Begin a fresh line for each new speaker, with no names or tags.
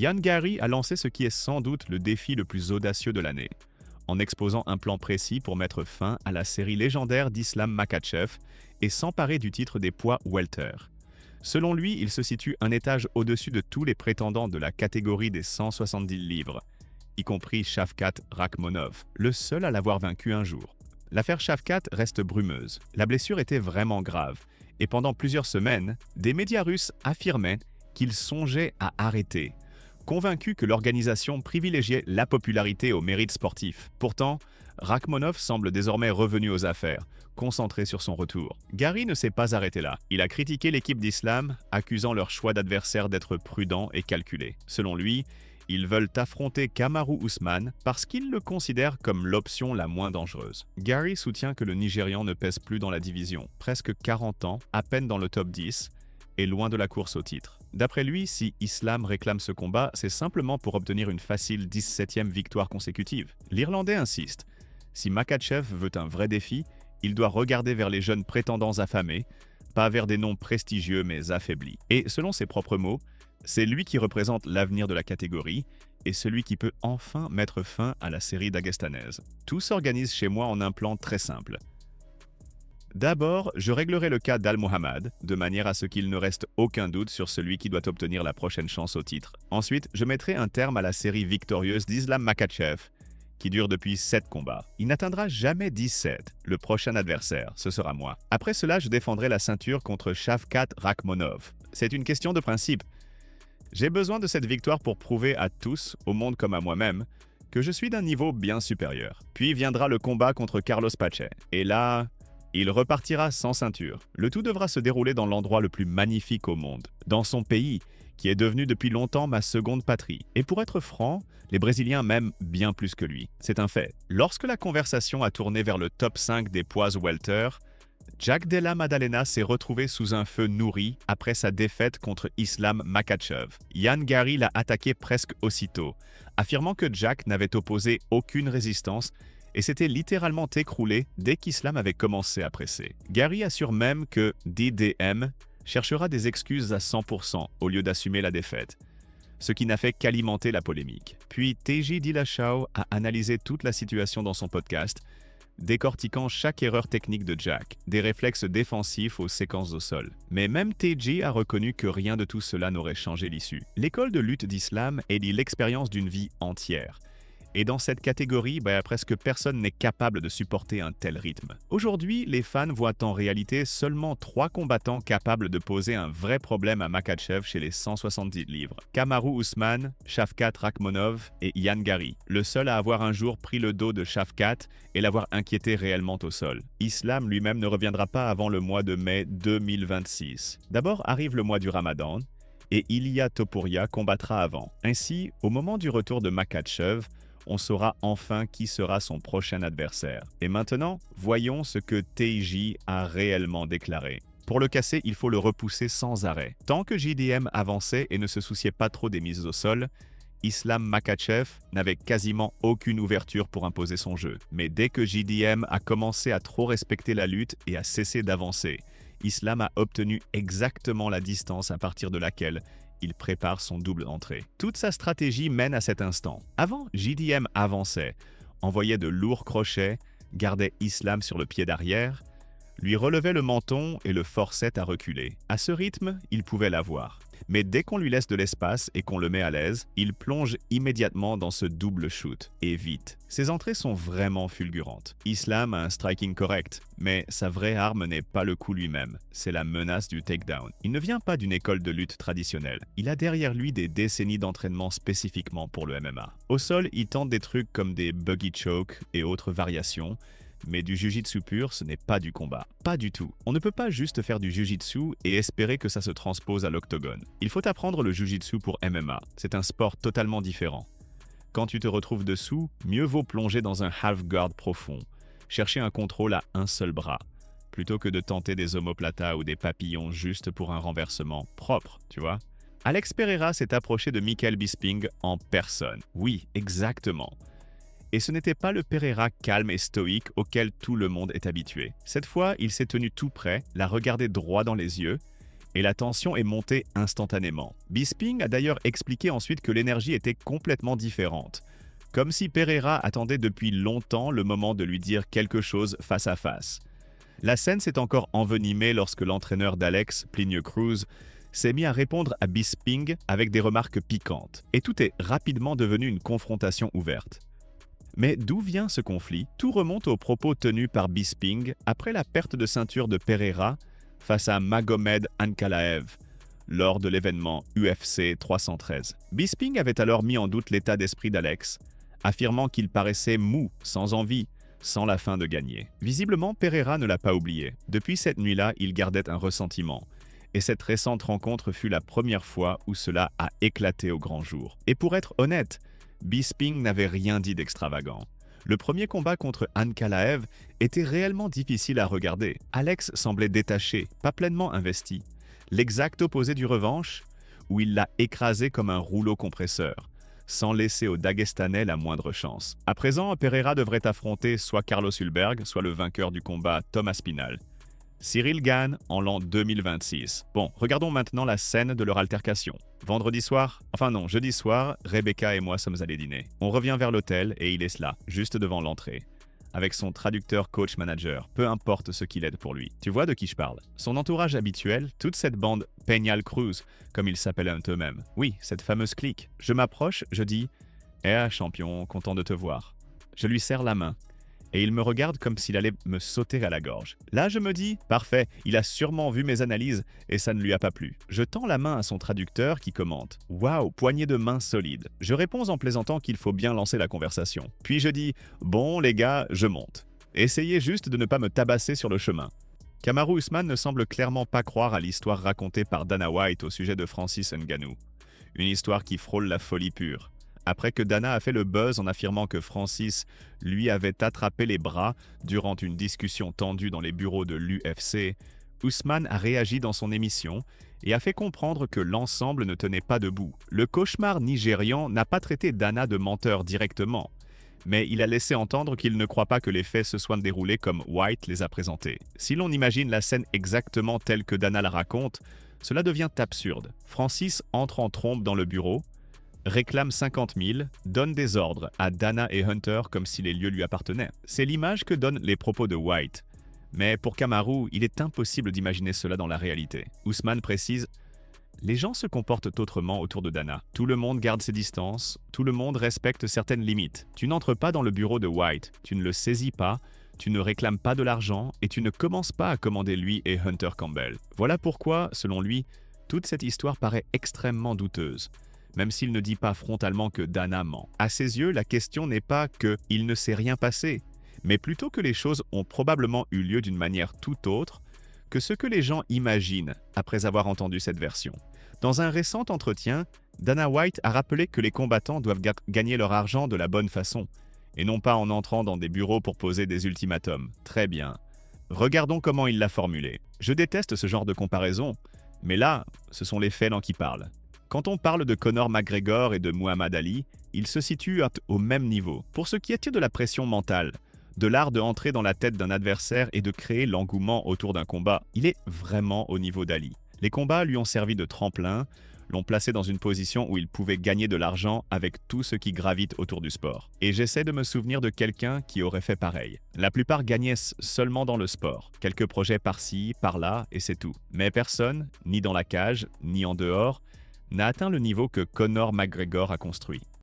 Ian Gary a lancé ce qui est sans doute le défi le plus audacieux de l'année, en exposant un plan précis pour mettre fin à la série légendaire d'Islam Makhachev et s'emparer du titre des poids welter. Selon lui, il se situe un étage au-dessus de tous les prétendants de la catégorie des 170 livres, y compris Shavkat Rakhmonov, le seul à l'avoir vaincu un jour. L'affaire Shavkat reste brumeuse. La blessure était vraiment grave, et pendant plusieurs semaines, des médias russes affirmaient qu'il songeait à arrêter, convaincu que l'organisation privilégiait la popularité au mérite sportif. Pourtant, Rakhmonov semble désormais revenu aux affaires, concentré sur son retour. Gary ne s'est pas arrêté là. Il a critiqué l'équipe d'Islam, accusant leur choix d'adversaire d'être prudent et calculé. Selon lui, ils veulent affronter Kamaru Usman parce qu'ils le considèrent comme l'option la moins dangereuse. Gary soutient que le Nigérian ne pèse plus dans la division, presque 40 ans, à peine dans le top 10, et loin de la course au titre. D'après lui, si Islam réclame ce combat, c'est simplement pour obtenir une facile 17e victoire consécutive. L'Irlandais insiste. Si Makhachev veut un vrai défi, il doit regarder vers les jeunes prétendants affamés, pas vers des noms prestigieux mais affaiblis. Et selon ses propres mots, c'est lui qui représente l'avenir de la catégorie et celui qui peut enfin mettre fin à la série daghestanaise. Tout s'organise chez moi en un plan très simple. D'abord, je réglerai le cas d'Al-Mohammad, de manière à ce qu'il ne reste aucun doute sur celui qui doit obtenir la prochaine chance au titre. Ensuite, je mettrai un terme à la série victorieuse d'Islam Makhachev, qui dure depuis 7 combats. Il n'atteindra jamais 17. Le prochain adversaire, ce sera moi. Après cela, je défendrai la ceinture contre Shavkat Rakhmonov. C'est une question de principe. J'ai besoin de cette victoire pour prouver à tous, au monde comme à moi-même, que je suis d'un niveau bien supérieur. Puis viendra le combat contre Carlos Pache. Et là, il repartira sans ceinture. Le tout devra se dérouler dans l'endroit le plus magnifique au monde, dans son pays, qui est devenu depuis longtemps ma seconde patrie. Et pour être franc, les Brésiliens m'aiment bien plus que lui. C'est un fait. Lorsque la conversation a tourné vers le top 5 des poids welter, Jack Della Maddalena s'est retrouvé sous un feu nourri après sa défaite contre Islam Makhachev. Ian Gary l'a attaqué presque aussitôt, affirmant que Jack n'avait opposé aucune résistance et s'était littéralement écroulé dès qu'Islam avait commencé à presser. Gary assure même que DDM cherchera des excuses à 100% au lieu d'assumer la défaite, ce qui n'a fait qu'alimenter la polémique. Puis TJ Dillashaw a analysé toute la situation dans son podcast, décortiquant chaque erreur technique de Jack, des réflexes défensifs aux séquences au sol. Mais même TJ a reconnu que rien de tout cela n'aurait changé l'issue. L'école de lutte d'Islam est l'expérience d'une vie entière. Et dans cette catégorie, presque personne n'est capable de supporter un tel rythme. Aujourd'hui, les fans voient en réalité seulement 3 combattants capables de poser un vrai problème à Makhachev chez les 170 livres. Kamaru Usman, Shavkat Rakhmonov et Ian Gary, le seul à avoir un jour pris le dos de Shavkat et l'avoir inquiété réellement au sol. Islam lui-même ne reviendra pas avant le mois de mai 2026. D'abord arrive le mois du Ramadan, et Ilia Topuria combattra avant. Ainsi, au moment du retour de Makhachev, on saura enfin qui sera son prochain adversaire. Et maintenant, voyons ce que TJ a réellement déclaré. Pour le casser, il faut le repousser sans arrêt. Tant que JDM avançait et ne se souciait pas trop des mises au sol, Islam Makhachev n'avait quasiment aucune ouverture pour imposer son jeu. Mais dès que JDM a commencé à trop respecter la lutte et à cesser d'avancer, Islam a obtenu exactement la distance à partir de laquelle il prépare son double entrée. Toute sa stratégie mène à cet instant. Avant, JDM avançait, envoyait de lourds crochets, gardait Islam sur le pied d'arrière, lui relevait le menton et le forçait à reculer. À ce rythme, il pouvait l'avoir. Mais dès qu'on lui laisse de l'espace et qu'on le met à l'aise, il plonge immédiatement dans ce double shoot, et vite. Ses entrées sont vraiment fulgurantes. Islam a un striking correct, mais sa vraie arme n'est pas le coup lui-même, c'est la menace du takedown. Il ne vient pas d'une école de lutte traditionnelle. Il a derrière lui des décennies d'entraînement spécifiquement pour le MMA. Au sol, il tente des trucs comme des buggy choke et autres variations, mais du jiu-jitsu pur, ce n'est pas du combat. Pas du tout. On ne peut pas juste faire du jiu-jitsu et espérer que ça se transpose à l'octogone. Il faut apprendre le jiu-jitsu pour MMA. C'est un sport totalement différent. Quand tu te retrouves dessous, mieux vaut plonger dans un half-guard profond. Chercher un contrôle à un seul bras, plutôt que de tenter des omoplatas ou des papillons juste pour un renversement propre, tu vois. Alex Pereira s'est approché de Michael Bisping en personne. Oui, exactement. Et ce n'était pas le Pereira calme et stoïque auquel tout le monde est habitué. Cette fois, il s'est tenu tout près, l'a regardé droit dans les yeux, et la tension est montée instantanément. Bisping a d'ailleurs expliqué ensuite que l'énergie était complètement différente, comme si Pereira attendait depuis longtemps le moment de lui dire quelque chose face à face. La scène s'est encore envenimée lorsque l'entraîneur d'Alex, Plinio Cruz, s'est mis à répondre à Bisping avec des remarques piquantes, et tout est rapidement devenu une confrontation ouverte. Mais d'où vient ce conflit? Tout remonte aux propos tenus par Bisping après la perte de ceinture de Pereira face à Magomed Ankalaev lors de l'événement UFC 313. Bisping avait alors mis en doute l'état d'esprit d'Alex, affirmant qu'il paraissait mou, sans envie, sans la fin de gagner. Visiblement, Pereira ne l'a pas oublié. Depuis cette nuit-là, il gardait un ressentiment. Et cette récente rencontre fut la première fois où cela a éclaté au grand jour. Et pour être honnête, Bisping n'avait rien dit d'extravagant. Le premier combat contre Ankalaev était réellement difficile à regarder. Alex semblait détaché, pas pleinement investi. L'exact opposé du revanche, où il l'a écrasé comme un rouleau compresseur, sans laisser au Dagestanais la moindre chance. À présent, Pereira devrait affronter soit Carlos Ulberg, soit le vainqueur du combat Thomas Spinal. Cyril gagne en l'an 2026. Bon, regardons maintenant la scène de leur altercation. Jeudi soir, Rebecca et moi sommes allés dîner. On revient vers l'hôtel et il est là, juste devant l'entrée, avec son traducteur coach-manager, peu importe ce qu'il aide pour lui. Tu vois de qui je parle? Son entourage habituel, toute cette bande Peñal Cruz, comme ils s'appellent eux-mêmes. Oui, cette fameuse clique. Je m'approche, je dis « Eh, champion, content de te voir ». Je lui serre la main. Et il me regarde comme s'il allait me sauter à la gorge. Là, je me dis, parfait, il a sûrement vu mes analyses et ça ne lui a pas plu. Je tends la main à son traducteur qui commente. Waouh, poignée de main solide. Je réponds en plaisantant qu'il faut bien lancer la conversation. Puis je dis, bon les gars, je monte. Essayez juste de ne pas me tabasser sur le chemin. Kamaru Usman ne semble clairement pas croire à l'histoire racontée par Dana White au sujet de Francis Ngannou. Une histoire qui frôle la folie pure. Après que Dana a fait le buzz en affirmant que Francis lui avait attrapé les bras durant une discussion tendue dans les bureaux de l'UFC, Usman a réagi dans son émission et a fait comprendre que l'ensemble ne tenait pas debout. Le cauchemar nigérian n'a pas traité Dana de menteur directement, mais il a laissé entendre qu'il ne croit pas que les faits se soient déroulés comme White les a présentés. Si l'on imagine la scène exactement telle que Dana la raconte, cela devient absurde. Francis entre en trombe dans le bureau, réclame 50 000, donne des ordres à Dana et Hunter comme si les lieux lui appartenaient. C'est l'image que donnent les propos de White. Mais pour Kamaru, il est impossible d'imaginer cela dans la réalité. Usman précise « Les gens se comportent autrement autour de Dana. Tout le monde garde ses distances, tout le monde respecte certaines limites. Tu n'entres pas dans le bureau de White, tu ne le saisis pas, tu ne réclames pas de l'argent et tu ne commences pas à commander lui et Hunter Campbell. Voilà pourquoi, selon lui, toute cette histoire paraît extrêmement douteuse. Même s'il ne dit pas frontalement que Dana ment. À ses yeux, la question n'est pas qu'il ne s'est rien passé, mais plutôt que les choses ont probablement eu lieu d'une manière tout autre que ce que les gens imaginent après avoir entendu cette version. Dans un récent entretien, Dana White a rappelé que les combattants doivent gagner leur argent de la bonne façon, et non pas en entrant dans des bureaux pour poser des ultimatums. Très bien. Regardons comment il l'a formulé. Je déteste ce genre de comparaison, mais là, ce sont les faits qui parlent. Quand on parle de Conor McGregor et de Muhammad Ali, ils se situent au même niveau. Pour ce qui est de la pression mentale, de l'art de entrer dans la tête d'un adversaire et de créer l'engouement autour d'un combat, il est vraiment au niveau d'Ali. Les combats lui ont servi de tremplin, l'ont placé dans une position où il pouvait gagner de l'argent avec tout ce qui gravite autour du sport. Et j'essaie de me souvenir de quelqu'un qui aurait fait pareil. La plupart gagnaient seulement dans le sport, quelques projets par-ci, par-là, et c'est tout. Mais personne, ni dans la cage, ni en dehors, n'a atteint le niveau que Conor McGregor a construit.